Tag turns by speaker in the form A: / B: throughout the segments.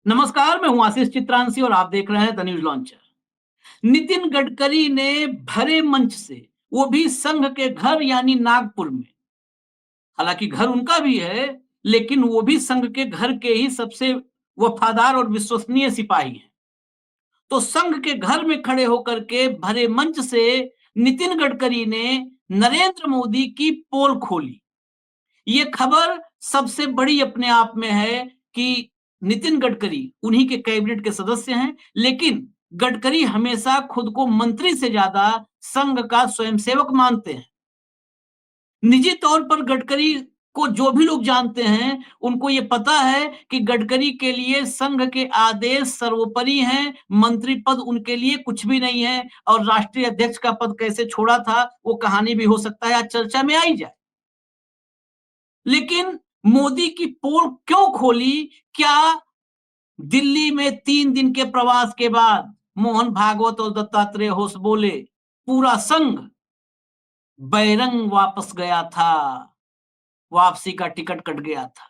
A: नमस्कार, मैं हूं आशीष चित्रांशी और आप देख रहे हैं the news launcher. Nitin Gadkari ने भरे मंच से, वो भी संघ के घर यानी नागपुर में, हालांकि घर उनका भी है, लेकिन वो भी संघ के घर के ही सबसे वफादार और विश्वसनीय सिपाही हैं। तो संघ के घर में खड़े होकर के भरे मंच से नितिन गडकरी ने नरेंद्र मोदी की पोल खोली। ये खबर सबसे बड़ी अपने आप में है कि नितिन गडकरी उन्हीं के कैबिनेट के सदस्य हैं, लेकिन गडकरी हमेशा खुद को मंत्री से ज्यादा संघ का स्वयंसेवक मानते हैं। निजी तौर पर गडकरी को जो भी लोग जानते हैं, उनको ये पता है कि गडकरी के लिए संघ के आदेश सर्वोपरि हैं, मंत्री पद उनके लिए कुछ भी नहीं है और राष्ट्रीय अध्यक्ष का पद कैसे छोड़ा था, वो कहानी भी हो सकता है आज चर्चा में आई जाए। लेकिन मोदी की पोल क्यों खोली? क्या दिल्ली में 3 दिन के प्रवास के बाद मोहन भागवत और दत्तात्रेय होस बोले, पूरा संघ बैरंग वापस गया था, वापसी का टिकट कट गया था।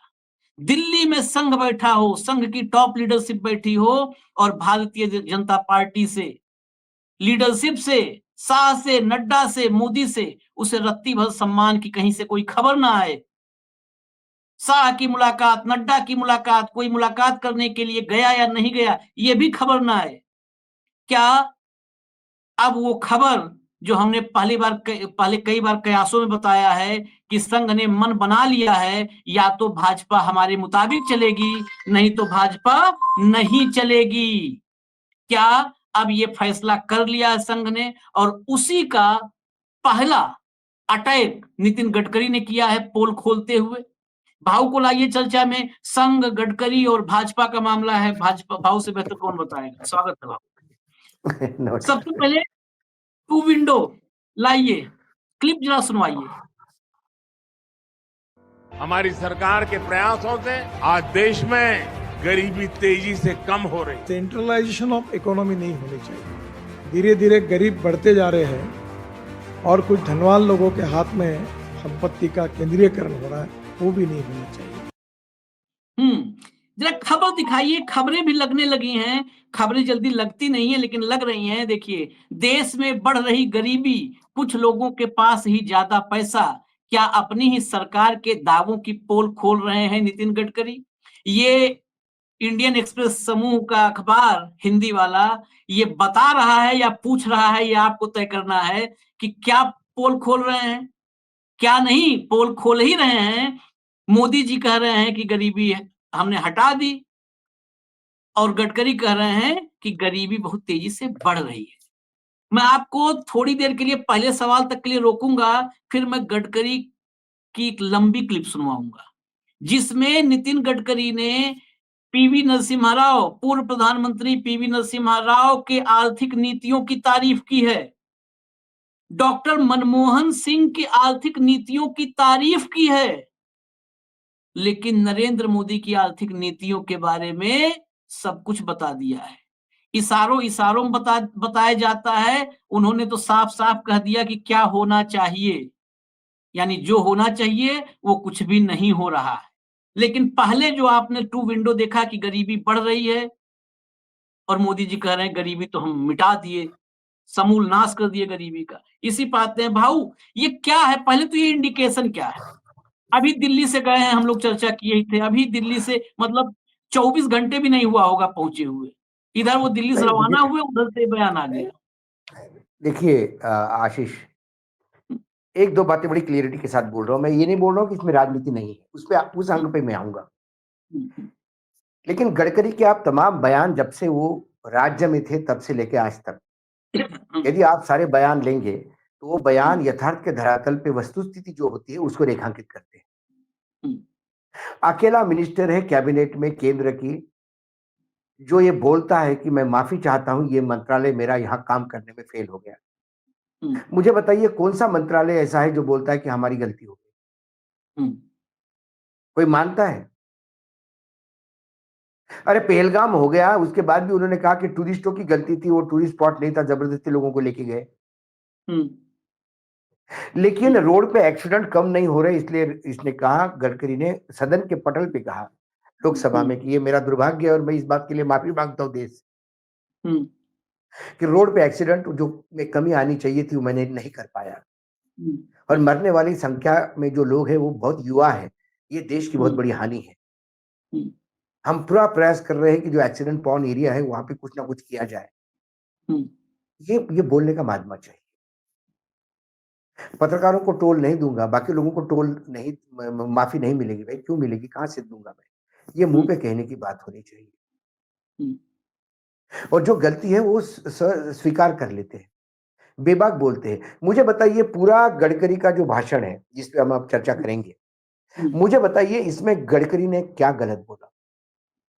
A: दिल्ली में संघ बैठा हो, संघ की टॉप लीडरशिप बैठी हो और भारतीय जनता पार्टी से, लीडरशिप से, शाह से, नड्डा से, मोदी से उसे रत्ती भर सम्मान की कहीं से कोई खबर ना आए। शाह की मुलाकात, नड्डा की मुलाकात, कोई मुलाकात करने के लिए गया या नहीं गया, ये भी खबर ना आए। क्या अब वो खबर जो हमने पहले कई बार कयासों में बताया है कि संघ ने मन बना लिया है, या तो भाजपा हमारे मुताबिक चलेगी, नहीं तो भाजपा नहीं चलेगी। क्या अब ये फैसला कर लिया है संघ ने और उसी का पहला अटैक नितिन गडकरी ने किया है पोल खोलते हुए। भाव को लाइए चर्चा में। संघ, गडकरी और भाजपा का मामला है। भाजपा भाव से बेहतर कौन बताएगा? स्वागत है भाव। सबसे पहले टू विंडो लाइए, क्लिप जरा सुनवाइए।
B: हमारी सरकार के प्रयासों से आज देश में गरीबी तेजी से कम हो रही है।
C: सेंट्रलाइजेशन ऑफ इकोनॉमी नहीं होनी चाहिए। धीरे धीरे गरीब बढ़ते जा रहे हैं और कुछ धनवान लोगों के हाथ में संपत्ति का केंद्रीयकरण हो रहा है, वो भी नहीं होना चाहिए।
A: जरा खबर दिखाइए। खबरें भी लगने लगी हैं। खबरें जल्दी लगती नहीं है लेकिन लग रही हैं। देखिए, देश में बढ़ रही गरीबी, कुछ लोगों के पास ही ज्यादा पैसा, क्या अपनी ही सरकार के दावों की पोल खोल रहे हैं नितिन गडकरी? ये इंडियन एक्सप्रेस समूह का अखबार हिंदी वाला ये बता रहा है या पूछ रहा है, ये आपको तय करना है कि क्या पोल खोल रहे हैं, क्या नहीं। पोल खोल ही रहे हैं। मोदी जी कह रहे हैं कि गरीबी हमने हटा दी और गडकरी कह रहे हैं कि गरीबी बहुत तेजी से बढ़ रही है। मैं आपको थोड़ी देर के लिए पहले सवाल तक के लिए रोकूंगा, फिर मैं गडकरी की एक लंबी क्लिप सुनवाऊंगा जिसमें नितिन गडकरी ने पीवी नरसिम्हा राव, पूर्व प्रधानमंत्री पीवी नरसिम्हा राव के आर्थिक नीतियों की तारीफ की है, डॉक्टर मनमोहन सिंह की आर्थिक नीतियों की तारीफ की है, लेकिन नरेंद्र मोदी की आर्थिक नीतियों के बारे में सब कुछ बता दिया है। इशारों इशारों में बताया जाता है। उन्होंने तो साफ साफ कह दिया कि क्या होना चाहिए, यानी जो होना चाहिए वो कुछ भी नहीं हो रहा है। लेकिन पहले जो आपने टू विंडो देखा कि गरीबी बढ़ रही है और मोदी जी कह रहे हैं गरीबी तो हम मिटा दिए, समूल नाश कर दिए गरीबी का। इसी बात है भाऊ, ये क्या है? पहले तो ये इंडिकेशन क्या है? अभी दिल्ली से गए हैं, हम लोग चर्चा किए ही थे। अभी दिल्ली से मतलब 24 घंटे भी नहीं हुआ होगा पहुंचे हुए। इधर वो दिल्ली से रवाना हुए, उधर से बयान आ गया।
D: देखिए आशीष, एक दो बातें बड़ी क्लियरिटी के साथ बोल रहा हूँ। मैं ये नहीं बोल रहा हूँ कि इसमें राजनीति नहीं है, उस अंग पे मैं आऊंगा। लेकिन गडकरी के आप तमाम बयान जब से वो राज्य में थे तब से लेके आज तक, यदि आप सारे बयान लेंगे तो वो बयान यथार्थ के धरातल पे वस्तुस्थिति जो होती है उसको रेखांकित करते हैं। अकेला मिनिस्टर है कैबिनेट में केंद्र की जो ये बोलता है कि मैं माफी चाहता हूं, ये मंत्रालय मेरा यहां काम करने में फेल हो गया। मुझे बताइए कौन सा मंत्रालय ऐसा है जो बोलता है कि हमारी गलती हो गई? कोई मानता है? अरे पहलगाम हो गया, उसके बाद भी उन्होंने कहा कि टूरिस्टों की गलती थी, वो टूरिस्ट स्पॉट नहीं था, जबरदस्ती लोगों को लेके गए। लेकिन रोड पे एक्सीडेंट कम नहीं हो रहे, इसलिए इसने कहा, गडकरी ने सदन के पटल पे कहा लोकसभा में कि ये मेरा दुर्भाग्य है और मैं इस बात के लिए माफी मांगता हूं देश से
A: हम्म,
D: कि रोड पे एक्सीडेंट जो में कमी आनी चाहिए थी वो मैंने नहीं कर पाया
A: हम्म,
D: और मरने वाली संख्या में जो लोग हैं वो बहुत युवा है। ये देश की बहुत
A: हम्म,
D: बड़ी हानि है।
A: हम्म,
D: हम पूरा प्रयास कर रहे हैं कि जो एक्सीडेंट प्रोन एरिया है वहां पे कुछ ना कुछ किया जाए।
A: हम्म,
D: ये बोलने का माध्यम चाहिए। पत्रकारों को टोल नहीं दूंगा, बाकी लोगों को टोल नहीं, माफी नहीं मिलेगी। भाई क्यों मिलेगी, कहां से दूंगा मैं? ये मुंह पे कहने की बात होनी चाहिए
A: हम्म,
D: और जो गलती है वो स्वीकार कर लेते हैं, बेबाक बोलते हैं। मुझे बताइए, पूरा गडकरी का जो भाषण है जिस पे हम अब चर्चा करेंगे,
A: हम्म,
D: मुझे बताइए इसमें गडकरी ने क्या गलत बोला?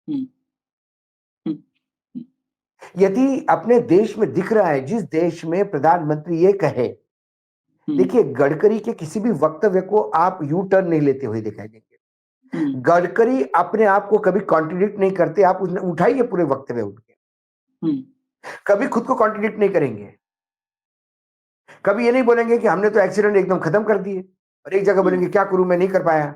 A: हम्म, हम्म,
D: यदि अपने देश में दिख रहा है, जिस देश में प्रधानमंत्री ये कहे, देखिए गडकरी के किसी भी वक्तव्य को आप यू टर्न नहीं लेते हुए दिखाई देंगे। गडकरी अपने आप को कभी कॉन्ट्रडिक्ट नहीं करते। आप उठाइए पूरे वक्तव्य उनके, कभी खुद को कॉन्ट्रडिक्ट नहीं करेंगे। कभी ये नहीं बोलेंगे कि हमने तो एक्सीडेंट एकदम खत्म कर दिए, और एक जगह बोलेंगे क्या करूं मैं नहीं कर पाया।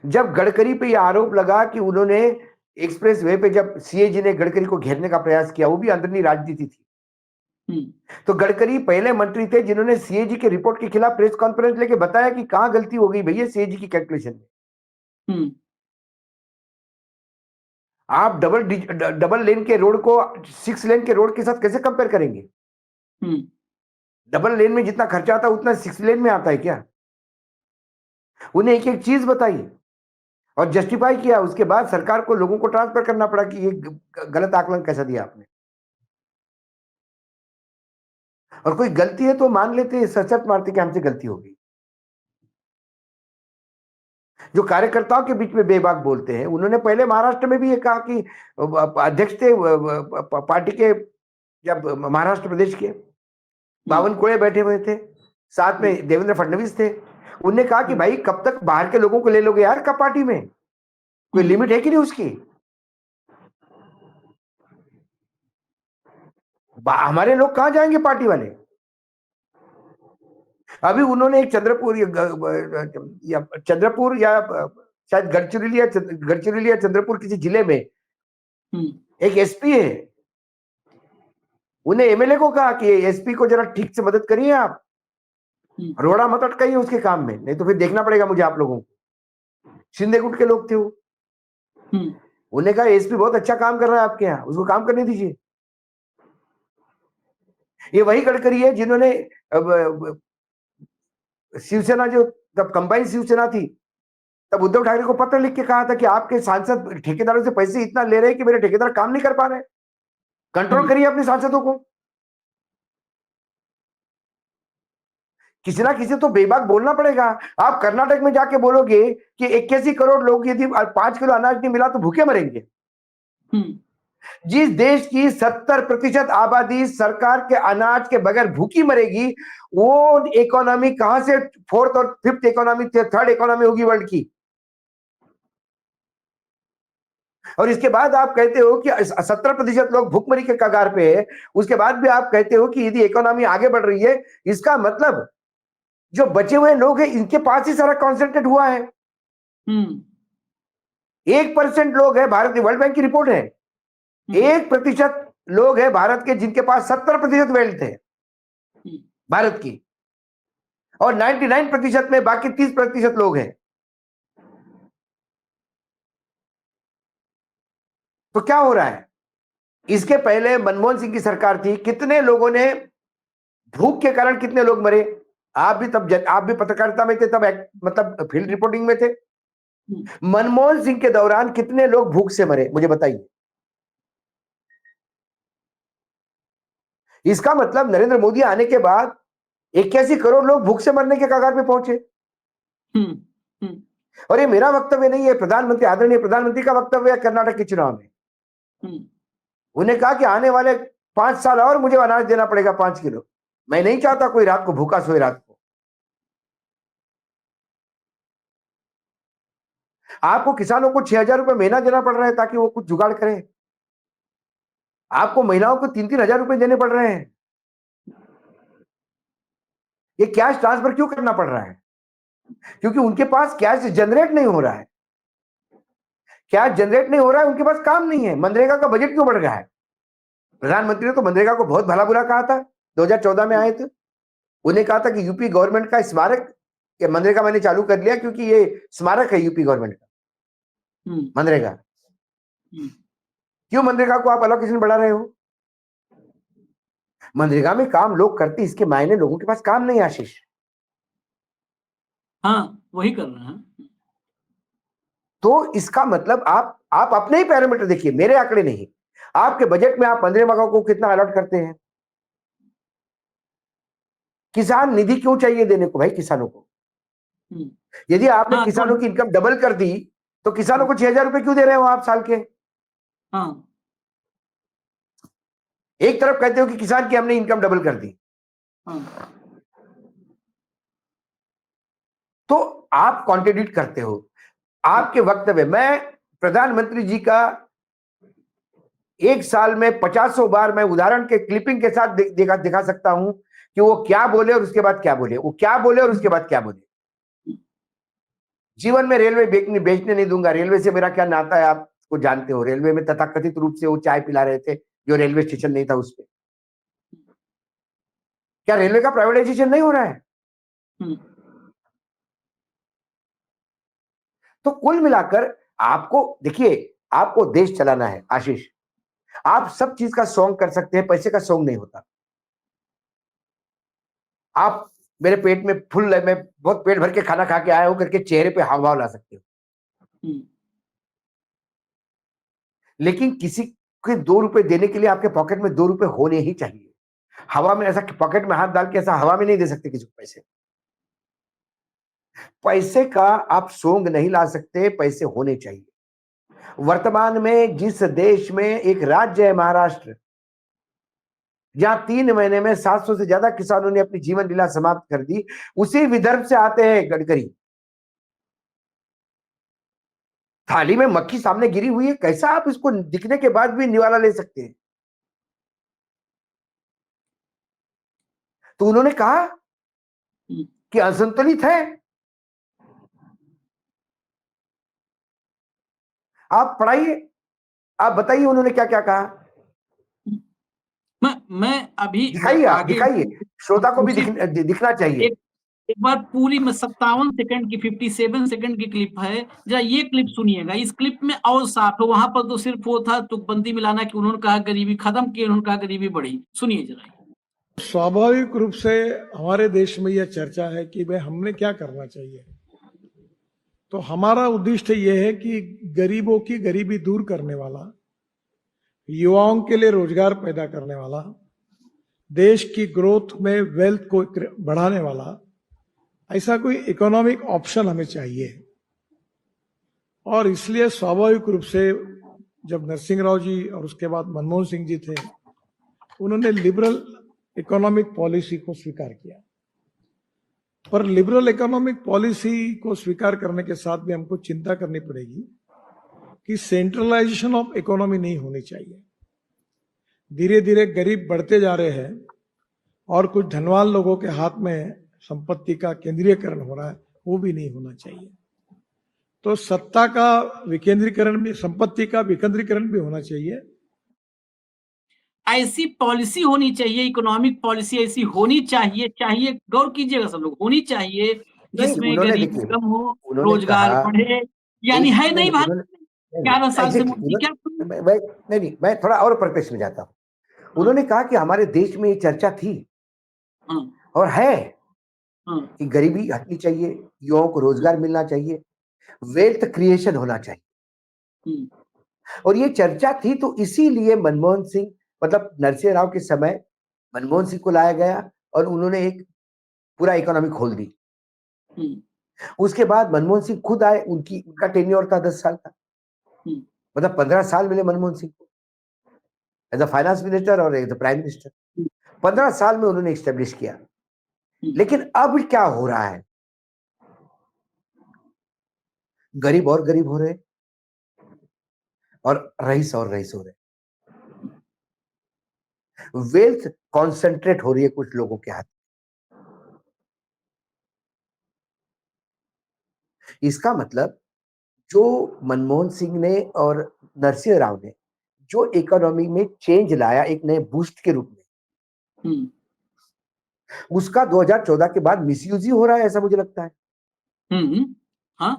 D: जब गडकरी पे यह आरोप लगा कि उन्होंने एक्सप्रेस वे पे जब सीएजी ने गडकरी को घेरने का प्रयास किया, वो भी अंदरूनी राजनीति थी, तो गडकरी पहले मंत्री थे जिन्होंने सीएजी के रिपोर्ट के खिलाफ प्रेस कॉन्फ्रेंस लेके बताया कि कहां गलती हो गई भैया सीएजी की कैलकुलेशन में। आप डबल लेन के रोड को 6 लेन के रोड के साथ कैसे कंपेयर करेंगे? डबल लेन में जितना खर्चा आता है उतना 6 लेन में आता है क्या? उन्हें एक एक चीज बताई और जस्टिफाई किया। उसके बाद सरकार को लोगों को ट्रांसफर करना पड़ा कि ये गलत आकलन कैसा दिया आपने। और कोई गलती है तो मान लेते हैं, सचत मारते कि हमसे गलती हो गई। जो कार्यकर्ताओं के बीच में बेबाक बोलते हैं, उन्होंने पहले महाराष्ट्र में भी ये कहा कि अध्यक्ष थे पार्टी के, जब महाराष्ट्र प्रदेश के बावनकुळे बैठे हुए थे, साथ में देवेंद्र फडणवीस थे। उन्होंने कहा कि भाई कब तक बाहर के लोगों को ले लोगे यार, कब पार्टी में कोई लिमिट है कि नहीं उसकी? हमारे लोग कहां जाएंगे पार्टी वाले? अभी उन्होंने एक चंद्रपुर या शायद गढ़चिरौली या चंद्रपुर किसी जिले में एक एसपी है, उन्हें एमएलए को कहा कि एसपी को जरा ठीक से मदद करिए आप, रोड़ा मत अटकाइए उसके काम में, नहीं तो फिर देखना पड़ेगा मुझे आप लोगों को। शिंदे गुट के लोग थे वो। उन्हें कहा एसपी बहुत अच्छा काम कर रहा है आपके यहाँ, उसको काम करने दीजिए। ये वही गडकरी है जिन्होंने शिवसेना, जो तब कंबाइंड शिवसेना थी, तब उद्धव ठाकरे को पत्र लिख के कहा था कि आपके सांसद ठेकेदारों से पैसे इतना ले रहे हैं कि मेरे ठेकेदार काम नहीं कर पा रहे, कंट्रोल करिए अपने सांसदों को। किसी ना किसी तो बेबाक बोलना पड़ेगा। आप कर्नाटक में जाके बोलोगे कि 81 करोड़ लोग यदि 5 किलो अनाज नहीं मिला तो भूखे मरेंगे। जिस देश की 70% आबादी सरकार के अनाज के बगैर भूखी मरेगी, वो इकोनॉमी कहां से 4th और 5th इकोनॉमी, 3rd इकोनॉमी होगी वर्ल्ड की? और इसके बाद आप कहते हो कि 70% लोग भूखमरी के कगार पे है, उसके बाद भी आप कहते हो कि यदि इकोनॉमी आगे बढ़ रही है, इसका मतलब जो बचे हुए लोग हैं इनके पास ही सारा कॉन्सेंट्रेट हुआ है। 1% लोग है भारत की, वर्ल्ड बैंक की रिपोर्ट है, 1% लोग है भारत के जिनके पास 70% वेल्थ है भारत की, और 99% में बाकी 30% लोग हैं। तो क्या हो रहा है? इसके पहले मनमोहन सिंह की सरकार थी, कितने लोगों ने भूख के कारण, कितने लोग मरे? आप भी पत्रकारिता में थे तब, मतलब फील्ड रिपोर्टिंग में थे। मनमोहन सिंह के दौरान कितने लोग भूख से मरे, मुझे बताइए। इसका मतलब नरेंद्र मोदी आने के बाद 81 करोड़ लोग भूख से मरने के कगार पे पहुंचे। और ये मेरा वक्तव्य नहीं है, प्रधानमंत्री, आदरणीय प्रधानमंत्री का वक्तव्य है कर्नाटक के चुनाव में। उन्हें कहा कि आने वाले 5 साल और मुझे अनाज देना पड़ेगा 5 किलो। मैं नहीं चाहता कोई रात को भूखा सोए रात को। आपको किसानों को 6,000 रुपए महीना देना पड़ रहा है ताकि वो कुछ जुगाड़ करें। आपको महिलाओं को 3-3 हजार रुपए देने पड़ रहे हैं। ये कैश ट्रांसफर क्यों करना पड़ रहा है? क्योंकि उनके पास कैश जनरेट नहीं हो रहा है, कैश जनरेट नहीं हो रहा है, उनके पास काम नहीं है। मनरेगा का बजट क्यों बढ़ रहा है? प्रधानमंत्री ने तो मनरेगा को बहुत भला बुरा कहा था, 2014 में आए थे। उन्हें कहा था कि यूपी गवर्नमेंट का स्मारक, ये मनरेगा मैंने चालू कर लिया क्योंकि ये स्मारक है यूपी गवर्नमेंट का, मनरेगा। क्यों मनरेगा को आप अलोकेशन बढ़ा रहे हो? मनरेगा में काम लोग करते, इसके मायने लोगों के पास काम नहीं, आशीष।
A: हाँ, वही कर रहे हैं।
D: तो इसका मतलब आप अपने ही पैरामीटर देखिए, मेरे आंकड़े नहीं। आपके बजट में आप मनरेगा को कितना अलॉट करते हैं? किसान निधि क्यों चाहिए देने को भाई किसानों को? यदि आपने
A: हाँ,
D: किसानों की इनकम डबल कर दी तो किसानों को 6,000 रुपए क्यों दे रहे हो आप साल के?
A: हाँ,
D: एक तरफ कहते हो कि किसान की हमने इनकम डबल कर दी,
A: हाँ, तो
D: आप कॉन्ट्रडिक्ट करते हो। आपके वक्तव्य, मैं प्रधानमंत्री जी का एक साल में 50 बार मैं उदाहरण के क्लिपिंग के साथ दिखा सकता हूं कि वो क्या बोले और उसके बाद क्या बोले, वो क्या बोले और उसके बाद क्या बोले। जीवन में रेलवे बेचने नहीं दूंगा। रेलवे से मेरा क्या नाता है आपको जानते हो। रेलवे में तथाकथित रूप से वो चाय पिला रहे थे जो रेलवे स्टेशन नहीं था उस पे। क्या रेलवे का प्राइवेटाइजेशन नहीं हो रहा है? तो कुल मिलाकर आपको देखिए, आपको देश चलाना है आशीष। आप सब चीज का सॉन्ग कर सकते हैं, पैसे का सॉन्ग नहीं होता। आप मेरे पेट में फुल है, मैं बहुत पेट भर के खाना खा के आया हूं करके चेहरे पे हाव भाव ला सकते हो, लेकिन किसी के 2 रुपए देने के लिए आपके पॉकेट में 2 रुपए होने ही चाहिए। हवा में ऐसा पॉकेट में हाथ डाल के ऐसा हवा में नहीं दे सकते किसी को पैसे। पैसे का आप सोंग नहीं ला सकते, पैसे होने चाहिए। वर्तमान में जिस देश में एक राज्य है महाराष्ट्र, जहां 3 महीने में 700 से ज्यादा किसानों ने अपनी जीवन लीला समाप्त कर दी, उसी विदर्भ से आते हैं गडकरी। थाली में मक्खी सामने गिरी हुई है, कैसा आप इसको दिखने के बाद भी निवाला ले सकते हैं? तो उन्होंने कहा कि असंतुलित है। आप पढ़ाइए, आप बताइए उन्होंने क्या क्या कहा।
A: मैं अभी
D: दिखाइए, आप
A: आगे
D: दिखाइए, श्रोता को भी दिखना चाहिए।
A: एक बार पूरी में 57 सेकंड की 57 सेकंड की क्लिप है, जरा ये क्लिप सुनिएगा। इस क्लिप में और साफ है, वहां पर तो सिर्फ वो था तुकबंदी मिलाना कि उन्होंने कहा गरीबी खत्म की, उन्होंने कहा गरीबी बढ़ी। सुनिए जरा।
C: स्वाभाविक रूप से हमारे देश में यह चर्चा है कि भाई हमने क्या करना चाहिए। तो हमारा उद्देश्य यह है कि गरीबों की गरीबी दूर करने वाला, युवाओं के लिए रोजगार पैदा करने वाला, देश की ग्रोथ में वेल्थ को बढ़ाने वाला ऐसा कोई इकोनॉमिक ऑप्शन हमें चाहिए। और इसलिए स्वाभाविक रूप से जब नरसिंह राव जी और उसके बाद मनमोहन सिंह जी थे, उन्होंने लिबरल इकोनॉमिक पॉलिसी को स्वीकार किया। पर लिबरल इकोनॉमिक पॉलिसी को स्वीकार करने के साथ भी हमको चिंता करनी पड़ेगी कि सेंट्रलाइजेशन ऑफ इकोनॉमी नहीं होनी चाहिए। धीरे धीरे गरीब बढ़ते जा रहे हैं और कुछ धनवान लोगों के हाथ में संपत्ति का केंद्रीयकरण हो रहा है, वो भी नहीं होना चाहिए। तो सत्ता का विकेंद्रीकरण भी, संपत्ति का विकेंद्रीकरण भी होना चाहिए।
A: ऐसी पॉलिसी होनी चाहिए, इकोनॉमिक पॉलिसी ऐसी होनी चाहिए, गौर कीजिएगा सब लोग, होनी चाहिए जिसमें गरीबी कम हो, रोजगार बढ़े। यानी है नहीं भारत में 11 साल से मोदी क्या।
D: नहीं, मैं थोड़ा और प्रत्यक्ष में जाता हूं। उन्होंने कहा कि हमारे देश में ये चर्चा थी और है कि गरीबी हटनी चाहिए, युवाओं को रोजगार मिलना चाहिए, वेल्थ क्रिएशन होना चाहिए। और ये चर्चा थी, तो इसीलिए मनमोहन सिंह, मतलब नरसिंह राव के समय मनमोहन सिंह को लाया गया और उन्होंने एक पूरा इकोनॉमी खोल दी। उसके बाद मनमोहन सिंह खुद आए, उनका टेन्योर था 10 साल का, मतलब 15 साल मिले मनमोहन सिंह को एज अ फाइनेंस मिनिस्टर और एज अ प्राइम मिनिस्टर। 15 साल में उन्होंने एस्टेब्लिश किया। लेकिन अब क्या हो रहा है? गरीब और गरीब हो रहे और रईस और रईस हो रहे। वेल्थ कॉन्सेंट्रेट हो रही है कुछ लोगों के हाथ। इसका मतलब जो मनमोहन सिंह ने और नरसिंह राव ने जो इकोनॉमी में चेंज लाया एक नए बूस्ट के रूप में, उसका 2014 के बाद मिसयूज ही हो रहा है, ऐसा मुझे लगता है।
A: हाँ,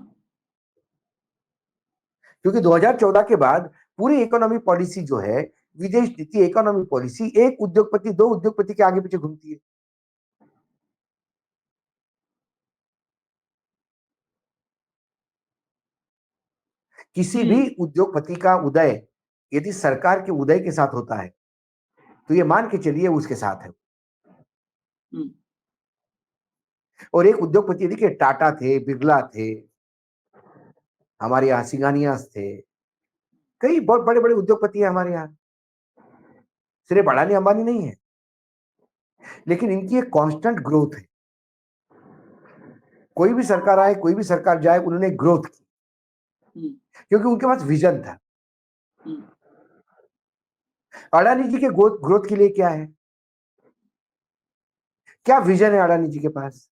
D: क्योंकि 2014 के बाद पूरी इकोनॉमी पॉलिसी जो है, विदेश नीति, इकोनॉमी पॉलिसी, एक उद्योगपति, दो उद्योगपति के आगे पीछे घूमती है। किसी भी उद्योगपति का उदय यदि सरकार के उदय के साथ होता है तो ये मान के चलिए उसके साथ है। और एक उद्योगपति, देखिए टाटा थे, बिरला थे, हमारे यहाँ सिंघानियास थे, कई बहुत बड़े बड़े उद्योगपति हैं हमारे यहाँ, सिर्फ अडानी अंबानी नहीं है, लेकिन इनकी एक कांस्टेंट ग्रोथ है। कोई भी सरकार आए, कोई भी सरकार जाए, उन्होंने ग्रोथ की क्योंकि उनके पास विजन था। अडानी जी के ग्रोथ के लिए क्या है, क्या विजन है अडानी जी के पास?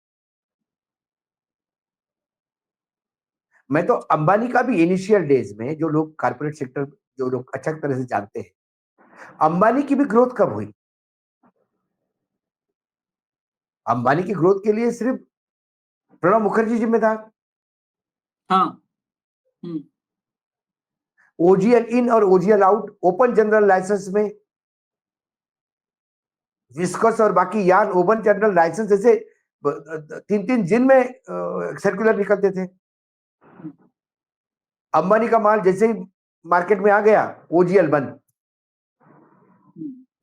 D: मैं तो अंबानी का भी इनिशियल डेज में, जो लोग कॉर्पोरेट सेक्टर, जो लोग अच्छा तरह से जानते हैं, अंबानी की भी ग्रोथ कब हुई? अंबानी की ग्रोथ के लिए सिर्फ प्रणब मुखर्जी जिम्मेदार।
A: हाँ,
D: ओजीएल इन और OGL out, open general licence में विस्कस और बाकी यार्न ओपन जनरल लाइसेंस जैसे 3-3 दिन में सर्कुलर निकलते थे। अंबानी का माल जैसे ही मार्केट में आ गया, ओजीएल बंद,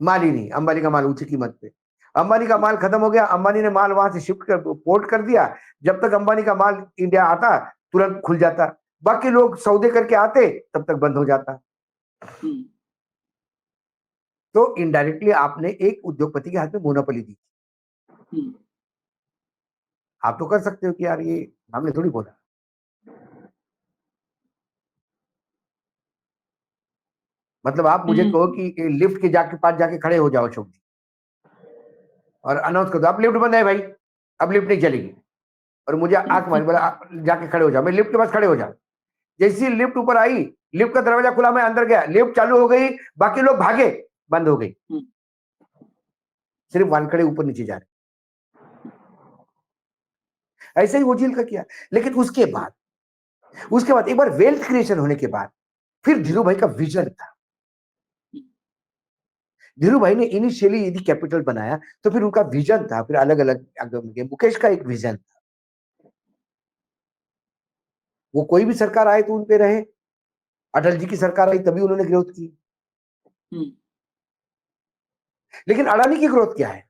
D: माल ही नहीं, अंबानी का माल ऊंची कीमत पे। अंबानी का माल खत्म हो गया, अंबानी ने माल वहां से शिफ्ट कर पोर्ट कर दिया, जब तक अंबानी का माल इंडिया आता तुरंत खुल जाता, बाकी लोग सौदे करके आते तब तक बंद हो जाता। तो इनडायरेक्टली आपने एक उद्योगपति के हाथ में मोनोपोली दी। आप तो कर सकते हो कि यार ये हमने थोड़ी बोला। मतलब आप मुझे कहो कि लिफ्ट के पास जाके खड़े हो जाओ अशोक जी और अनाउंस कर दो आप लिफ्ट बंद है भाई, अब लिफ्ट नहीं चलेगी, और मुझे आंख मारी, बोला जाके खड़े हो जाओ, मैं लिफ्ट के पास खड़े हो जाओ। जैसी लिफ्ट ऊपर आई, लिफ्ट का दरवाजा खुला, मैं अंदर गया, लिफ्ट चालू हो गई, बाकी लोग भागे, बंद हो गई, सिर्फ वानखड़े ऊपर नीचे जा रहे। ऐसे ही ओजीएल का किया। लेकिन उसके बाद एक बार वेल्थ क्रिएशन होने के बाद फिर धीरू भाई का विजन था। धीरू भाई ने इनिशियली यदि कैपिटल बनाया तो फिर उनका विजन था, फिर अलग अलग मुकेश का एक विजन था। वो कोई भी सरकार आए तो उन पे रहे, अटल जी की सरकार आई तभी उन्होंने ग्रोथ की। लेकिन अडानी की ग्रोथ क्या है?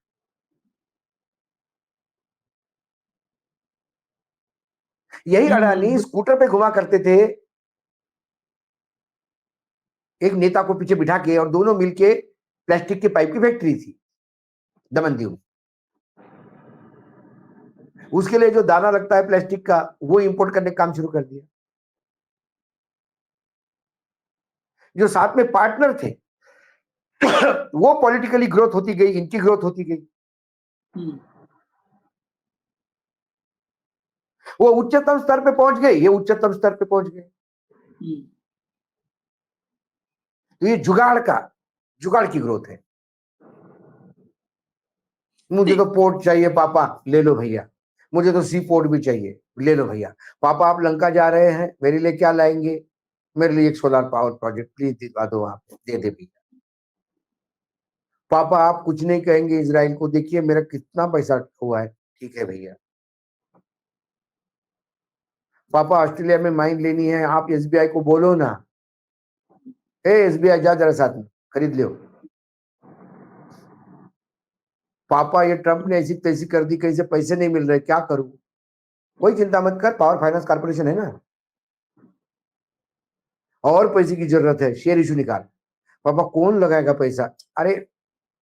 D: यही अडानी स्कूटर पे घुमा करते थे एक नेता को पीछे बिठा के, और दोनों मिलके प्लास्टिक के पाइप की फैक्ट्री थी दमनदीव। उसके लिए जो दाना लगता है प्लास्टिक का, वो इंपोर्ट करने का काम शुरू कर दिया। जो साथ में पार्टनर थे वो पॉलिटिकली ग्रोथ होती गई, इनकी ग्रोथ होती गई, वो उच्चतम स्तर पे पहुंच गए, ये उच्चतम स्तर पे पहुंच गए। तो ये जुगाड़ की ग्रोथ है। मुझे तो पोर्ट चाहिए पापा, ले लो भैया, मुझे तो सी पोर्ट भी चाहिए, ले लो भैया। पापा आप लंका जा रहे हैं, मेरे लिए क्या लाएंगे? मेरे लिए एक सोलर पावर प्रोजेक्ट प्लीज दिलवा दो, आप दे दे भैया। पापा आप कुछ नहीं कहेंगे इजराइल को, देखिए मेरा कितना पैसा हुआ है, ठीक है भैया। पापा ऑस्ट्रेलिया में माइन लेनी है, आप एसबीआई को बोलो ना, ए एसबीआई जा जरा साथ में खरीद लो। पापा ये ट्रंप ने ऐसी तैसी कर दी, कहीं से पैसे नहीं मिल रहे, क्या करूं? कोई चिंता मत कर, पावर फाइनेंस कॉर्पोरेशन है ना, और पैसे की जरूरत है, शेयर इशू निकाल। पापा कौन लगाएगा पैसा? अरे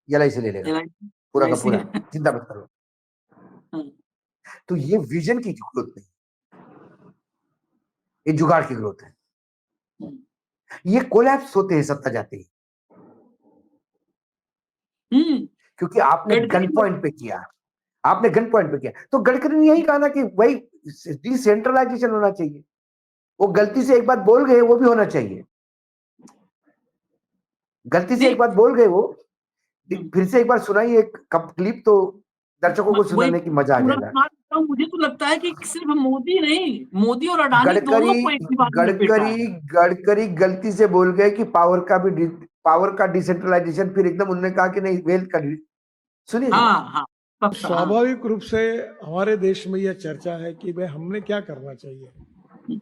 D: एलआईसी ले लेगा पूरा का पूरा, चिंता मत करो। तो ये विजन की ग्रोथ नहीं, ये जुगाड़ की ग्रोथ है। ये कोलैप्स होते हैं सत्ता जाते ही, क्योंकि आपने गन पॉइंट पे किया, तो गडकरी ने यही कहा ना कि भाई डिसेंट्रलाइजेशन होना चाहिए। वो गलती से एक बात बोल गए, वो भी होना चाहिए। गलती से एक बात बोल गए वो, फिर से एक बार सुनाइए एक क्लिप, तो दर्शकों को
A: वही
D: सुनाने की मजा आ
A: पूरा
D: जाएगा।
A: सुना देता हूँ। मुझे तो लगता है कि सिर्फ मोदी नहीं, मोदी और अडानी दोनों
D: गडकरी
A: को एक ही बात में लपेटा है।
D: गडकरी गलती से बोल गए कि पावर का डिसेंट्रलाइजेशन, फिर एकदम उन्होंने कहा कि नहीं, वेल्थ का सुनिए जरा।
A: हाँ हाँ हाँ।
C: स्वाभाविक रूप से हमारे देश में यह चर्चा है कि भाई हमने क्या करना चाहिए।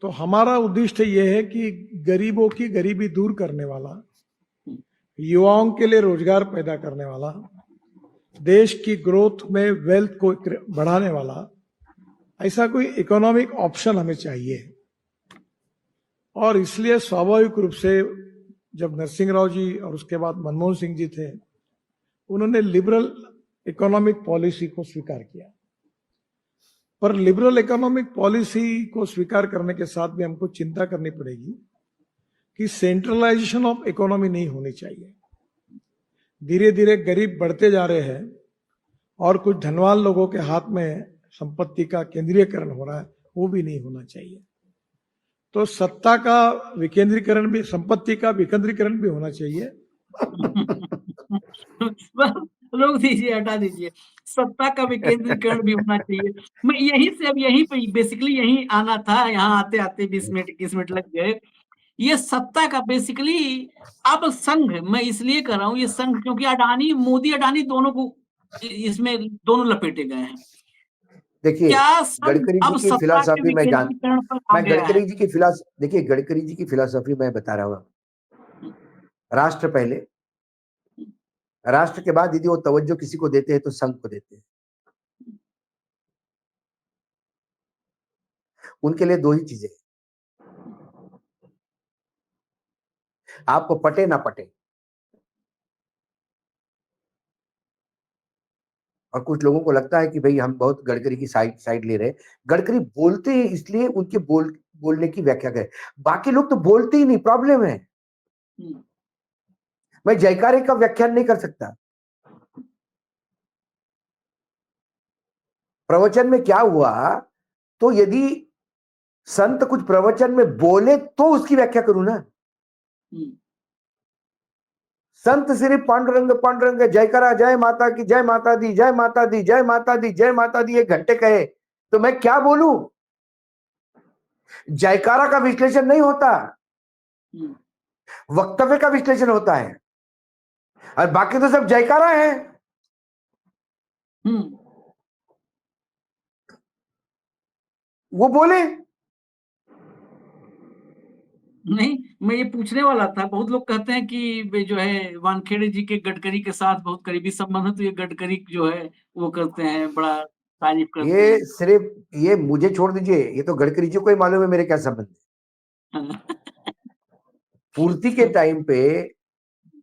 C: तो हमारा उद्देश्य यह है कि गरीबों की गरीबी दूर करने वाला, युवाओं के लिए रोजगार पैदा करने वाला, देश की ग्रोथ में वेल्थ को बढ़ाने वाला ऐसा कोई इकोनॉमिक ऑप्शन हमें चाहिए। और इसलिए स्वाभाविक रूप से जब नरसिंह राव जी और उसके बाद मनमोहन सिंह जी थे, उन्होंने लिबरल इकोनॉमिक पॉलिसी को स्वीकार किया। पर लिबरल इकोनॉमिक पॉलिसी को स्वीकार करने के साथ भी हमको चिंता करनी पड़ेगी कि सेंट्रलाइजेशन ऑफ इकोनॉमी नहीं होनी चाहिए। धीरे धीरे गरीब बढ़ते जा रहे हैं और कुछ धनवान लोगों के हाथ में संपत्ति का केंद्रीयकरण हो रहा है, वो भी नहीं होना चाहिए। तो सत्ता का विकेंद्रीकरण भी, संपत्ति का विकेंद्रीकरण भी होना चाहिए।
A: रोक दीजिए, हटा दीजिए। सत्ता का विकेंद्रीकरण भी होना चाहिए। मैं यहीं से अब यहीं पे बेसिकली यहीं आना था, यहाँ आते आते 20 मिनट 21 मिनट लग गए। ये सत्ता का बेसिकली अब संघ, मैं इसलिए कर रहा हूँ ये संघ, क्योंकि अडानी, मोदी अडानी दोनों को इसमें दोनों लपेटे गए हैं।
D: देखिए,
A: क्या संघ
D: गडकरी
A: अब
D: जी की
A: सत्ता के
D: फिलॉसफी मैं
A: विकेंद्रीकरण पर आ गया है?
D: गडकरी जी की फिलॉसफी, देखिए गडकरी जी की फिलॉसफी मैं बता रहा हूँ। राष्ट्र पहले, राष्ट्र के बाद यदि वो तवज्जो किसी को देते हैं तो संघ को देते हैं। उनके लिए दो ही चीजें, आपको पटे ना पटे। और कुछ लोगों को लगता है कि भाई हम बहुत गडकरी की साइड ले रहे हैं। गडकरी बोलते हैं इसलिए उनके बोलने की व्याख्या करें, बाकी लोग तो बोलते ही नहीं, प्रॉब्लम है। मैं जयकारे का व्याख्यान नहीं कर सकता। प्रवचन में क्या हुआ, तो यदि संत कुछ प्रवचन में बोले तो उसकी व्याख्या करूं ना। संत सिर्फ पांडुरंग पांडुरंग जयकारा, जय माता की, जय माता दी, जय माता दी, जय माता दी, जय माता दी 1 घंटे कहे तो मैं क्या बोलूं। जयकारा का विश्लेषण नहीं होता, वक्तव्य का विश्लेषण होता है। और बाकी तो सब जयकारा है। वो बोले
A: नहीं, मैं ये पूछने वाला था। बहुत लोग कहते हैं कि वे जो है वानखेड़े जी के गडकरी के साथ बहुत करीबी संबंध है, तो ये गडकरी जो है वो करते हैं, बड़ा तारीफ करते
D: ये
A: हैं।
D: सिर्फ, ये मुझे छोड़ दीजिए, ये तो गडकरी जी को ही मालूम है मेरे क्या संबंध है। पूर्ति के टाइम पे,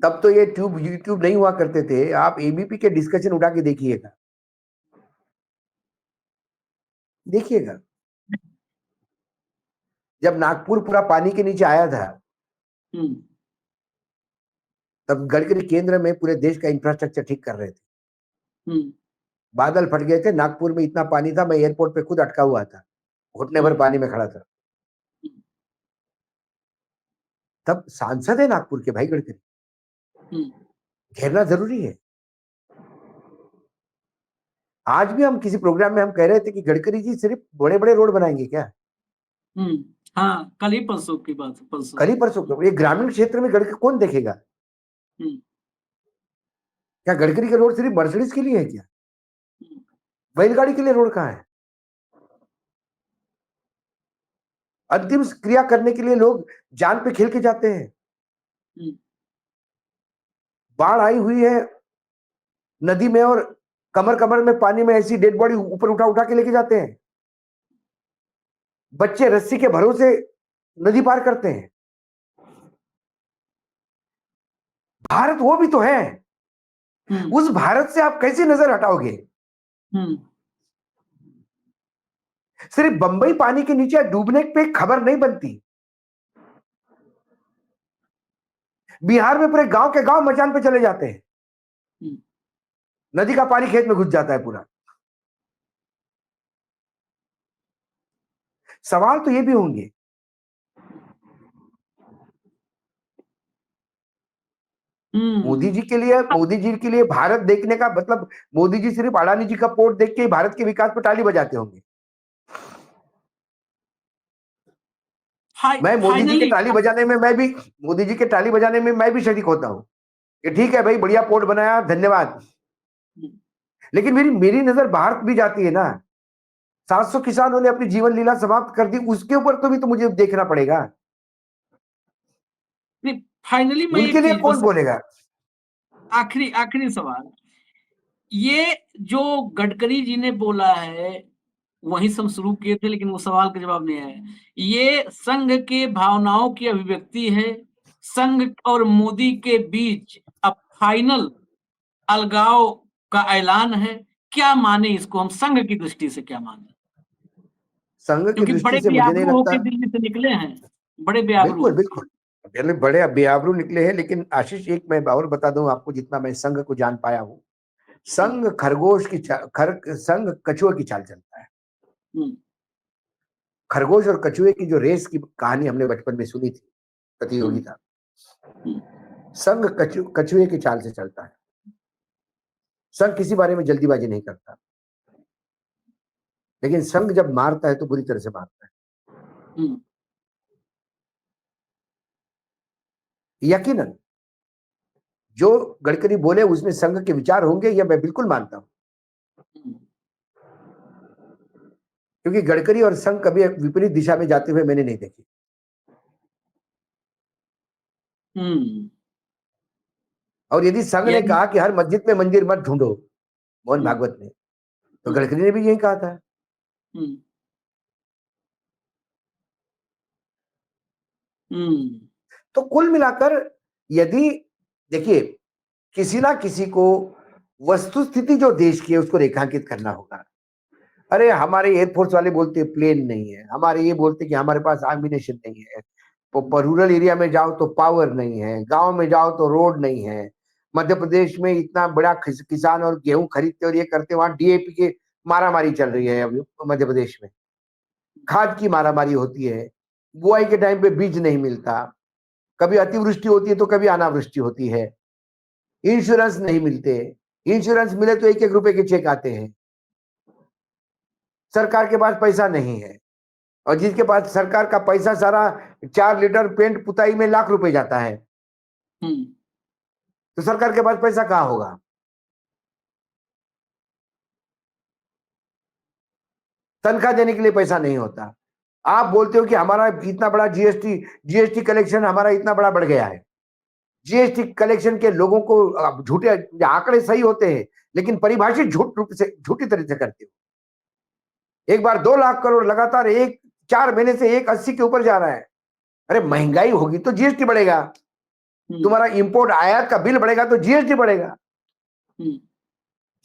D: तब तो ये यूट्यूब नहीं हुआ करते थे, आप एबीपी के डिस्कशन उठा के देखिएगा, देखिएगा। जब नागपुर पूरा पानी के नीचे आया था, तब गडकरी केंद्र में पूरे देश का इंफ्रास्ट्रक्चर ठीक कर रहे थे। बादल फट गए थे, नागपुर में इतना पानी था, मैं एयरपोर्ट पे खुद अटका हुआ था, घुटने भर पानी में खड़ा था। तब सांसद है नागपुर के भाई गडकरी, घेरना जरूरी है। आज भी हम किसी प्रोग्राम में हम कह रहे थे कि गडकरी जी सिर्फ बड़े बड़े रोड बनाएंगे क्या।
A: हाँ, कल ही परसों की बात, परसों
D: कल ही परसों, ये ग्रामीण क्षेत्र में गडकरी कौन देखेगा। क्या गडकरी के रोड सिर्फ मर्सिडीज के लिए है क्या, बैलगाड़ी के लिए रोड कहाँ है। अंतिम क्रिया करने के लिए लोग जान पे खेल के जाते हैं। बाढ़ आई हुई है नदी में और कमर कमर में पानी में ऐसी डेड बॉडी ऊपर उठा उठा के लेके जाते हैं। बच्चे रस्सी के भरोसे नदी पार करते हैं। भारत वो भी तो है। उस भारत से आप कैसे नजर हटाओगे। सिर्फ बंबई पानी के नीचे डूबने पे खबर नहीं बनती। बिहार में पूरे गांव के गांव मचान पे चले जाते हैं, नदी का पानी खेत में घुस जाता है पूरा। सवाल तो ये भी होंगे। मोदी जी के लिए भारत देखने का मतलब, मोदी जी सिर्फ अडानी जी का पोर्ट देख के भारत के विकास पर ताली बजाते होंगे। मैं मोदी जी के
A: फाइनली
D: ताली बजाने में मैं भी शरीक होता हूं कि ठीक है भाई, बढ़िया पोर्ट बनाया, धन्यवाद। लेकिन मेरी नजर भारत भी जाती है ना। 700 किसानों ने अपनी जीवन लीला समाप्त कर दी, उसके ऊपर तो भी तो मुझे देखना पड़ेगा।
A: फाइनली मैं
D: उनके
A: एक
D: लिए
A: चीज
D: कौन
A: बस
D: बोलेगा?
A: आखिरी सवाल, ये जो गडकरी जी ने बोला है वही सब शुरू किए थे, लेकिन वो सवाल का जवाब नहीं आया। ये संघ के भावनाओं की अभिव्यक्ति है। संघ और मोदी के बीच अब फाइनल अलगाव का ऐलान है। क्या माने इसको, हम संघ की दृष्टि से क्या माने?
D: संघ की
A: क्योंकि
D: दृष्टि
A: बड़े
D: से मुझे नहीं
A: बेआबरू
D: लगता।
A: होके दिल्ली से निकले हैं, बड़े बेआबरू।
D: बिल्कुल बिल्कुल, पहले बड़े बेआबरू निकले हैं। लेकिन आशीष, एक मैं और बता दूं आपको, जितना मैं संघ को जान पाया हूं, संघ संघ कछुए की चाल चलता है। खरगोश और कछुए की जो रेस की कहानी हमने बचपन में सुनी थी, प्रतियोगिता, संघ कछुए की चाल से चलता है। संघ किसी बारे में जल्दीबाजी नहीं करता, लेकिन संघ जब मारता है तो बुरी तरह से मारता है। यकीनन जो गडकरी बोले उसमें संघ के विचार होंगे, यह मैं बिल्कुल मानता हूं। क्योंकि गडकरी और संघ कभी विपरीत दिशा में जाते हुए मैंने नहीं देखी। और यदि संघ ने कहा कि हर मस्जिद में मंदिर मत ढूंढो, मोहन भागवत ने, तो गडकरी ने भी यही कहा था। तो कुल मिलाकर यदि देखिए, किसी ना किसी को वस्तुस्थिति जो देश की है उसको रेखांकित करना होगा। अरे हमारे एयरफोर्स वाले बोलते हैं प्लेन नहीं है, हमारे ये बोलते कि हमारे पास एम्यूनेशन नहीं है, रूरल एरिया में जाओ तो पावर नहीं है, गांव में जाओ तो रोड नहीं है, मध्य प्रदेश में इतना बड़ा किसान और गेहूं खरीदते और ये करते, वहां डीएपी के मारामारी चल रही है अभी मध्य प्रदेश में, खाद की मारामारी होती है, बुआई के टाइम पे बीज नहीं मिलता, कभी अतिवृष्टि होती है तो कभी अनावृष्टि होती है, इंश्योरेंस नहीं मिलते, इंश्योरेंस मिले तो 1-1 रुपए के चेक आते हैं, सरकार के पास पैसा नहीं है, और जिसके पास सरकार का पैसा सारा 4 लीटर पेंट पुताई में लाख रुपए जाता है, तो सरकार के पास पैसा कहां होगा? तनख्वाह देने के लिए पैसा नहीं होता। आप बोलते हो कि हमारा इतना बड़ा जीएसटी कलेक्शन हमारा इतना बड़ा बढ़ गया है। जीएसटी कलेक्शन के लोगों को झूठे आंकड़े सही होते हैं, लेकिन परिभाषित झूठी तरह से करते हो। एक बार 2 लाख करोड़ लगातार 4 महीने से 180 के ऊपर जा रहा है। अरे महंगाई होगी तो जीएसटी बढ़ेगा, तुम्हारा इंपोर्ट आयात का बिल बढ़ेगा तो जीएसटी बढ़ेगा।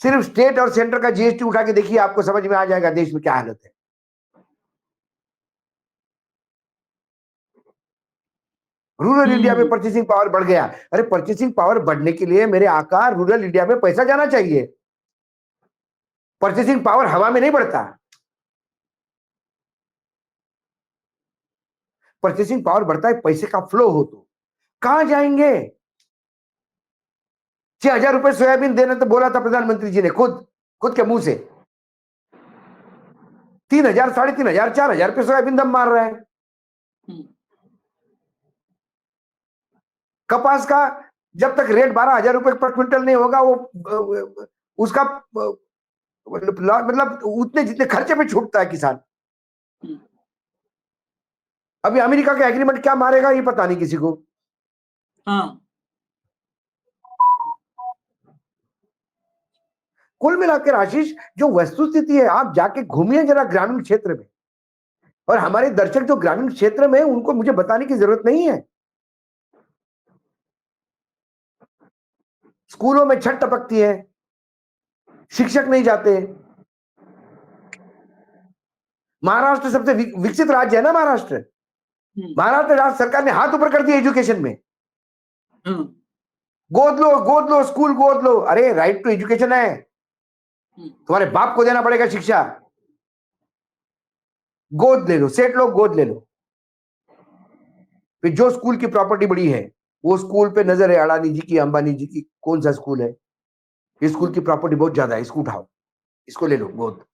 D: सिर्फ स्टेट और सेंटर का जीएसटी उठा के देखिए, आपको समझ में आ जाएगा देश में क्या हालत है। रूरल इंडिया में परचेसिंग पावर बढ़ गया। अरे परचेसिंग पावर बढ़ने के लिए मेरे आकार रूरल इंडिया में पैसा जाना चाहिए। परचेसिंग पावर हवा में नहीं बढ़ता। परचेसिंग पावर बढ़ता है पैसे का फ्लो हो तो। कहां जाएंगे? 6,000 रुपए सोयाबीन देने तो बोला था प्रधानमंत्री जी ने खुद के मुंह से। 3,000, 3,500, 4,000 रुपए सोयाबीन दम मार रहा है। कपास का जब तक रेट 12,000 रुपए पर क्विंटल नहीं होगा, वो उसका मतलब उतने जितने खर्चे पे छूटता है किसान। अभी अमेरिका का एग्रीमेंट क्या मारेगा ये पता नहीं किसी को। कुल मिलाकर आशीष, जो वस्तुस्थिति है, आप जाके घूमिए जरा ग्रामीण क्षेत्र में, और हमारे दर्शक जो ग्रामीण क्षेत्र में, उनको मुझे बताने की जरूरत नहीं है। स्कूलों में छत टपकती है, शिक्षक नहीं जाते। महाराष्ट्र सबसे विकसित राज्य है ना, महाराष्ट्र राज्य सरकार ने हाथ ऊपर कर दिया एजुकेशन में। गोद लो स्कूल गोद लो। अरे राइट टू एजुकेशन है, तुम्हारे बाप को देना पड़ेगा शिक्षा। गोद ले लो, सेठ लोग गोद ले लो। फिर जो स्कूल की प्रॉपर्टी बड़ी है, वो स्कूल पे नजर है अडानी जी की, अंबानी जी की, कौन सा स्कूल है, इस स्कूल की प्रॉपर्टी बहुत ज्यादा है, इसको उठाओ, इसको ले लो गोद।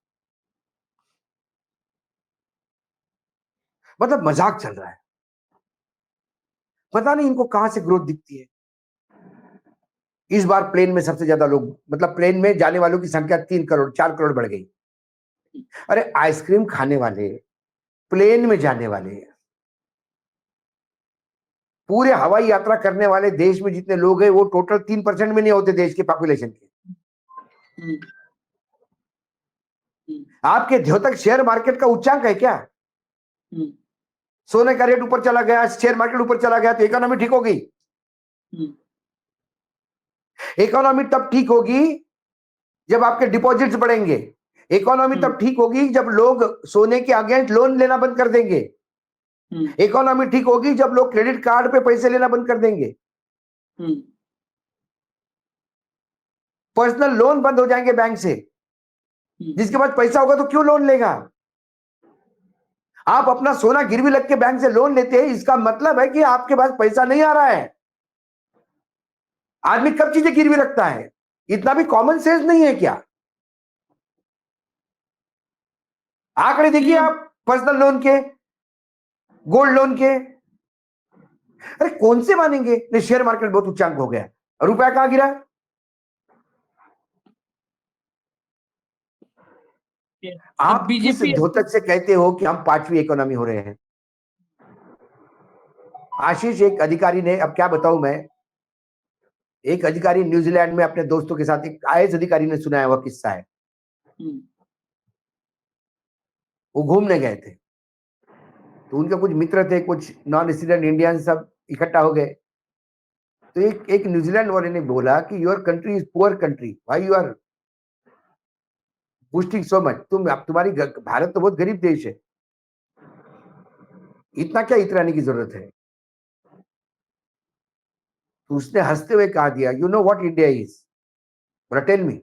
D: मतलब मजाक चल रहा है। पता नहीं इनको कहां से ग्रोथ दिखती है। इस बार प्लेन में सबसे ज्यादा लोग, मतलब प्लेन में जाने वालों की संख्या 3 करोड़ 4 करोड़ बढ़ गई। अरे आइसक्रीम खाने वाले, प्लेन में जाने वाले, पूरे हवाई यात्रा करने वाले देश में जितने लोग हैं वो टोटल 3% में नहीं होते देश के पॉपुलेशन के। आपके द्योतक शेयर मार्केट का उच्चांक है क्या? सोने का रेट ऊपर चला गया, शेयर मार्केट ऊपर चला गया तो इकोनॉमी ठीक होगी? इकोनॉमी तब ठीक होगी जब आपके डिपॉजिट्स बढ़ेंगे। इकोनॉमी तब ठीक होगी जब लोग सोने के अगेंस्ट लोन लेना बंद कर देंगे। इकोनॉमी ठीक होगी जब लोग क्रेडिट कार्ड पे पैसे लेना बंद कर देंगे। पर्सनल लोन बंद हो जाएंगे बैंक से। जिसके पास पैसा होगा तो क्यों लोन लेगा? आप अपना सोना गिरवी रख के बैंक से लोन लेते हैं, इसका मतलब है कि आपके पास पैसा नहीं आ रहा है। आदमी कब चीजें गिरवी रखता है? इतना भी कॉमन सेंस नहीं है क्या? आंकड़े देखिए आप पर्सनल लोन के, गोल्ड लोन के। अरे कौन से मानेंगे? नहीं, शेयर मार्केट बहुत उच्चांक हो गया, रुपया कहां गिरा? आप किस
A: बीजेपी
D: द्योतक से कहते हो कि हम 5वीं इकोनॉमी हो रहे हैं? आशीष, एक अधिकारी ने, अब क्या बताऊं मैं, एक अधिकारी न्यूजीलैंड में अपने दोस्तों के साथ, एक आईएएस अधिकारी ने सुनाया हुआ किस्सा है। वो घूमने गए थे तो उनके कुछ मित्र थे, कुछ नॉन रेसिडेंट इंडियन, सब इकट्ठा हो गए। तो एक न्यूजीलैंड वाले ने बोला कि your country is poor country, why you are boasting so much? Bharat तो बहुत गरीब देश है, इतना क्या इतराने की जरूरत है? तो उसने हंसते हुए कहा दिया, you know what India is? बोला टेल मी।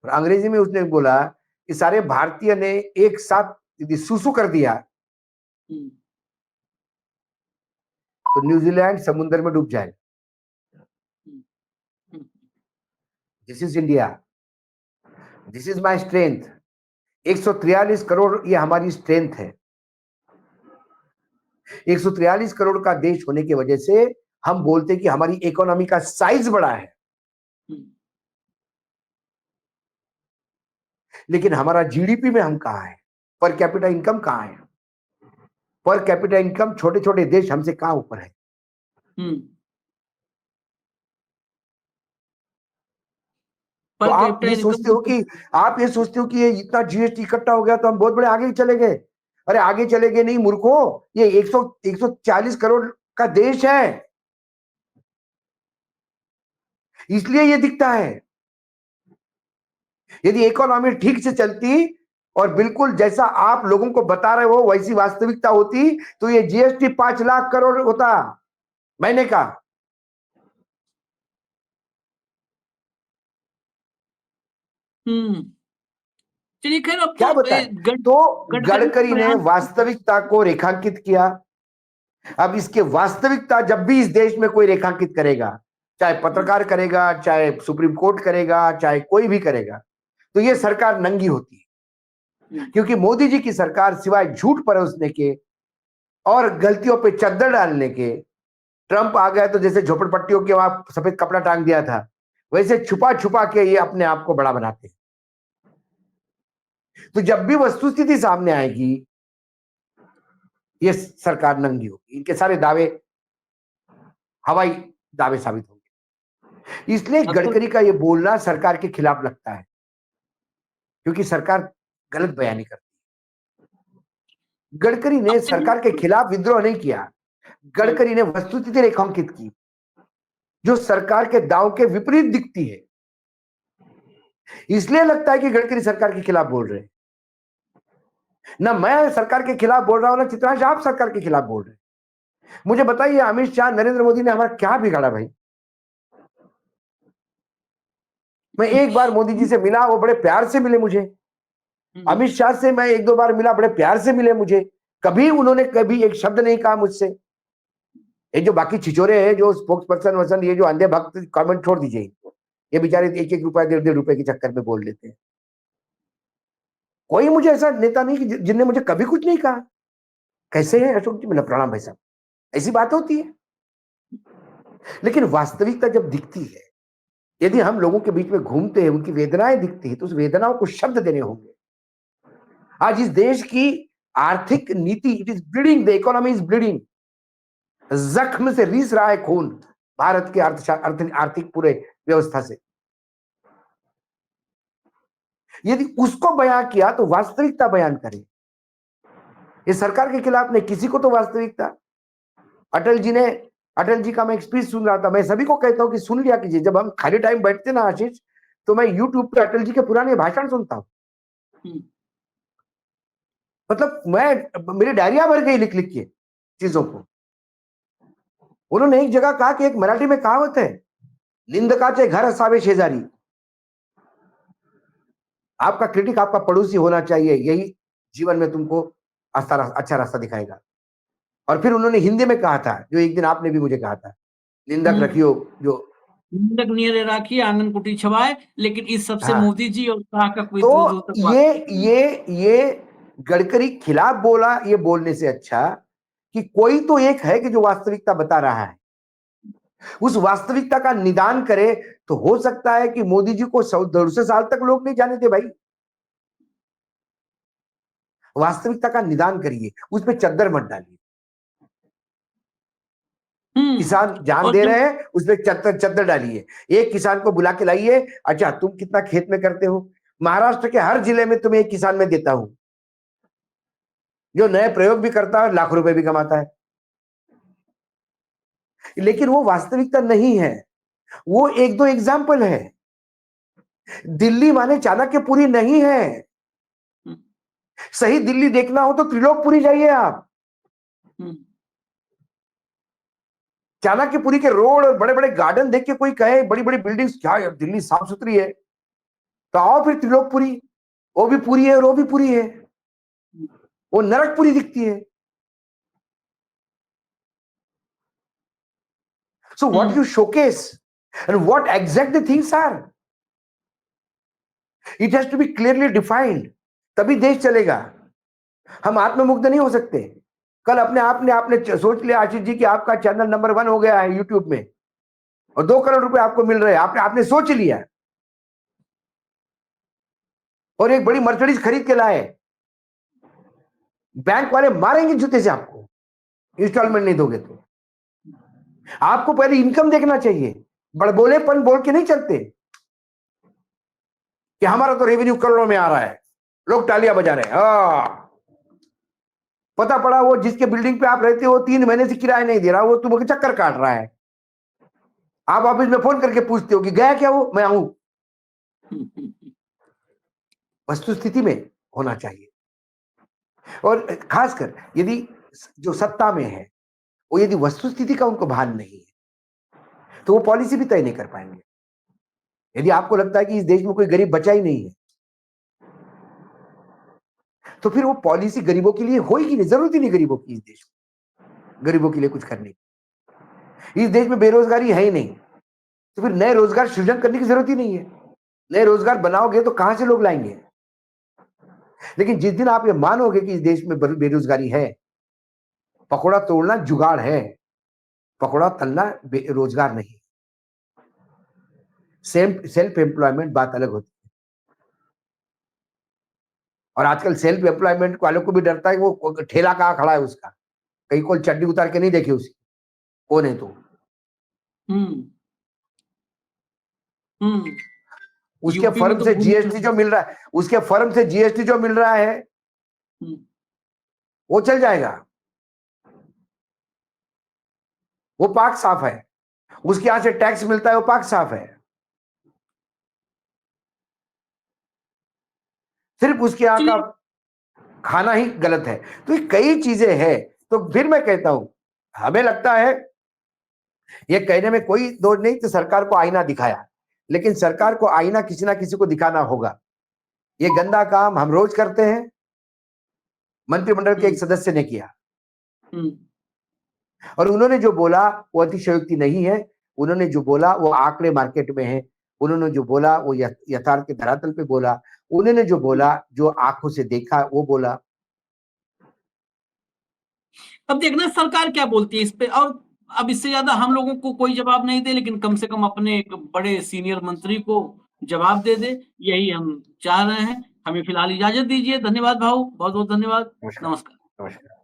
D: और अंग्रेजी में उसने बोला कि सारे भारतीय ने एक साथ यदि सुसु कर दिया तो न्यूजीलैंड समुद्र में डूब जाएगा। This is India, this is my strength. 143 crore ये हमारी स्ट्रेंथ है। 143 करोड़ का देश होने की वजह से हम बोलते कि हमारी इकोनॉमी का साइज बड़ा है, लेकिन हमारा जीडीपी में हम कहां है? पर कैपिटा इनकम कहां है? पर कैपिटा इनकम छोटे छोटे देश हमसे कहां ऊपर है? तो आप ये सोचते हो कि ये इतना जीएसटी इकट्ठा हो गया तो हम बहुत बड़े आगे चले गए। अरे आगे चले गए नहीं मूर्खों, ये 140 करोड़ का देश है, इसलिए ये दिखता है। यदि इकोनॉमी ठीक से चलती और बिल्कुल जैसा आप लोगों को बता रहे हो वैसी वास्तविकता होती तो ये जीएसटी 5 लाख करोड़ होता महीने का।
A: चलिए खैर, अब
D: क्या बताएं? तो गडकरी ने वास्तविकता को रेखांकित किया। अब इसके वास्तविकता जब भी इस देश में कोई रेखांकित करेगा, चाहे पत्रकार करेगा, चाहे सुप्रीम कोर्ट करेगा, चाहे कोई भी करेगा, तो ये सरकार नंगी होती है। क्योंकि मोदी जी की सरकार सिवाय झूठ परोसने के और गलतियों पे चद्दर डालने के, ट्रंप आ गया तो जैसे झोपड़पट्टियों के वहां सफेद कपड़ा टांग दिया था, वैसे छुपा छुपा के ये अपने आप को बड़ा बनाते हैं। तो जब भी वस्तुस्थिति सामने आएगी ये सरकार नंगी होगी, इनके सारे दावे हवाई दावे साबित होंगे। इसलिए गडकरी का ये बोलना सरकार के खिलाफ लगता है, क्योंकि सरकार गलत बयानी करती है। गडकरी ने सरकार के खिलाफ विद्रोह नहीं किया, गडकरी ने वस्तुस्थिति रेखांकित की जो सरकार के दाव के विपरीत दिखती है। इसलिए लगता है कि गडकरी सरकार के खिलाफ बोल रहे हैं। ना मैं सरकार के खिलाफ बोल रहा हूं, ना चित्रांश आप सरकार के खिलाफ बोल रहे हैं। मुझे बताइए, अमित शाह, नरेंद्र मोदी ने हमारा क्या बिगाड़ा भाई? मैं एक बार मोदी जी से मिला, वो बड़े प्यार से मिले मुझे, अमित शाह से मैं 1-2 बार मिला, बड़े प्यार से मिले मुझे, कभी उन्होंने कभी एक शब्द नहीं कहा मुझसे। ये जो बाकी छिछोरे हैं, जो स्पोक्स पर्सन वसन, ये जो अंधे भक्त, कमेंट छोड़ दीजिए इनको। ये बेचारे 1-1 रुपया 1.5 रुपए के चक्कर में बोल लेते हैं। कोई मुझे ऐसा नेता नहीं कि जिनने मुझे कभी कुछ नहीं कहा। कैसे हैं अशोक जी? मतलब प्रणाम भाई साहब, ऐसी बात होती है। लेकिन वास्तविकता जब दिखती है, यदि हम लोगों के बीच में घूमते हैं, उनकी वेदनाएं दिखती है, तो उस वेदनाओं को शब्द देने होंगे। आज इस देश की आर्थिक नीति, it is bleeding, the economy is bleeding. जख्म से रीस रहा है खून भारत के आर्थिक पूरे व्यवस्था से। यदि उसको बयां किया तो वास्तविकता बयान करें। ये सरकार के खिलाफ नहीं, किसी को तो वास्तविकता। अटल जी का मैं एक स्पीच सुन रहा था। मैं सभी को कहता हूं कि सुन लिया कीजिए। जब हम खाली टाइम बैठते ना आशीष, तो मैं यूट्यूब पे अटल जी के पुराने भाषण सुनता हूं। मतलब मेरी डायरिया भर गई लिख लिख के चीजों को। उन्होंने एक जगह कहा कि एक मराठी में कहावत है, निंदकाचे घर असावे शेजारी। आपका क्रिटिक आपका पड़ोसी होना चाहिए, यही जीवन में तुमको अच्छा रास्ता दिखाएगा। और फिर उन्होंने हिंदी में कहा था, जो एक दिन आपने भी मुझे कहा था, निंदक रखियो जो
A: निंदक नियरे राखिए आंगन कुटी छवाए। लेकिन इस सबसे
D: हाँ।
A: मोदी जी और शाह का कोई
D: तो ये गडकरी खिलाफ बोला, ये बोलने से अच्छा कि कोई तो एक है कि जो वास्तविकता बता रहा है, उस वास्तविकता का निदान करे। तो हो सकता है कि मोदी जी को 100-150 साल तक लोग नहीं जाने थे भाई। वास्तविकता का निदान करिए, उस पर चद्दर मत डालिए। किसान जान दे रहे हैं, उसमें चद्दर डालिए। एक किसान को बुला के लाइए, अच्छा तुम कितना खेत में करते हो, महाराष्ट्र के हर जिले में तुम्हें एक किसान में देता हूं जो नए प्रयोग भी करता है, लाखों रुपए भी कमाता है। लेकिन वो वास्तविकता नहीं है, वो 1-2 एग्जाम्पल है। दिल्ली माने चाणक्यपुरी नहीं है। सही दिल्ली देखना हो तो त्रिलोकपुरी जाइए आप। चाणक्यपुरी के रोड और बड़े बड़े गार्डन देख के कोई कहे बड़ी बड़ी बिल्डिंग्स, क्या यार दिल्ली साफ सुथरी है, तो आओ फिर त्रिलोकपुरी, वो भी पूरी है और वो भी पूरी है, वो नरकपुरी दिखती है। So what you showcase and what exact the things are, it has to be clearly defined, तभी देश चलेगा। हम आत्ममुग्ध नहीं हो सकते। कल अपने आपने सोच लिया आशीष जी कि आपका चैनल नंबर 1 हो गया है यूट्यूब में और 2 करोड़ रुपए आपको मिल रहे हैं, आपने सोच लिया और एक बड़ी मर्सिडीज खरीद के लाए, बैंक वाले मारेंगे जूते से आपको इंस्टॉलमेंट नहीं दोगे तो। आपको पहले इनकम देखना चाहिए, बड़बोलेपन बोल के नहीं चलते कि हमारा तो रेवेन्यू करोड़ों में आ रहा है, लोग तालियां बजा रहे हैं। पता पड़ा वो जिसके बिल्डिंग पे आप रहते हो 3 महीने से किराया नहीं दे रहा, वो तुम्हें चक्कर काट रहा है। आप ऑफिस में फोन करके पूछते हो कि गया क्या वो, मैं आऊं। वस्तुस्थिति में होना चाहिए। और खासकर यदि जो सत्ता में है वो यदि वस्तुस्थिति का उनको भान नहीं है तो वो पॉलिसी भी तय नहीं कर पाएंगे। यदि आपको लगता है कि इस देश में कोई गरीब बचा ही नहीं है तो फिर वो पॉलिसी गरीबों के लिए होगी नहीं, जरूरत ही नहीं गरीबों की इस देश में गरीबों के लिए कुछ करने की। इस देश में बेरोजगारी है ही नहीं तो फिर नए रोजगार सृजन करने की जरूरत ही नहीं है। नए रोजगार बनाओगे तो कहां से लोग लाएंगे। लेकिन जिस दिन आप ये मानोगे कि इस देश में बेरोजगारी है, पकौड़ा तोड़ना जुगाड़ है, पकौड़ा तलना रोजगार नहीं। सेल्फ एम्प्लॉयमेंट बात अलग होती है। और आजकल सेल्फ एम्प्लॉयमेंट वालों को भी डरता है कि वो ठेला कहां खड़ा है उसका, कहीं कोई चड्डी उतार के नहीं देखे उसकी कौन है तो। उसके फर्म से जीएसटी जो मिल रहा है, उसके फर्म से जीएसटी जो मिल रहा है वो चल जाएगा, वो पाक साफ है। उसके यहां से टैक्स मिलता है, वो पाक साफ है। सिर्फ उसके यहां का खाना ही गलत है। तो ये कई चीजें हैं। तो फिर मैं कहता हूं, हमें लगता है ये कहने में कोई दोष नहीं कि सरकार को आईना दिखाया, लेकिन सरकार को आईना किसी ना किसी को दिखाना होगा। ये गंदा काम हम रोज करते हैं। मंत्रिमंडल के एक सदस्य ने किया और उन्होंने जो बोला वो अतिशयोक्ति नहीं है। उन्होंने जो बोला वो आंकड़े मार्केट में है। उन्होंने जो बोला वो यथार्थ के धरातल पे बोला। उन्होंने जो बोला, जो आंखों से देखा वो बोला।
A: अब देखना सरकार क्या बोलती है इस पे, और अब इससे ज्यादा हम लोगों को कोई जवाब नहीं दे, लेकिन कम से कम अपने एक बड़े सीनियर मंत्री को जवाब दे दे, यही हम चाह रहे हैं। हमें फिलहाल इजाजत दीजिए। धन्यवाद भाऊ, बहुत बहुत धन्यवाद।
D: नमस्कार।
A: नमस्कार।
D: नमस्कार।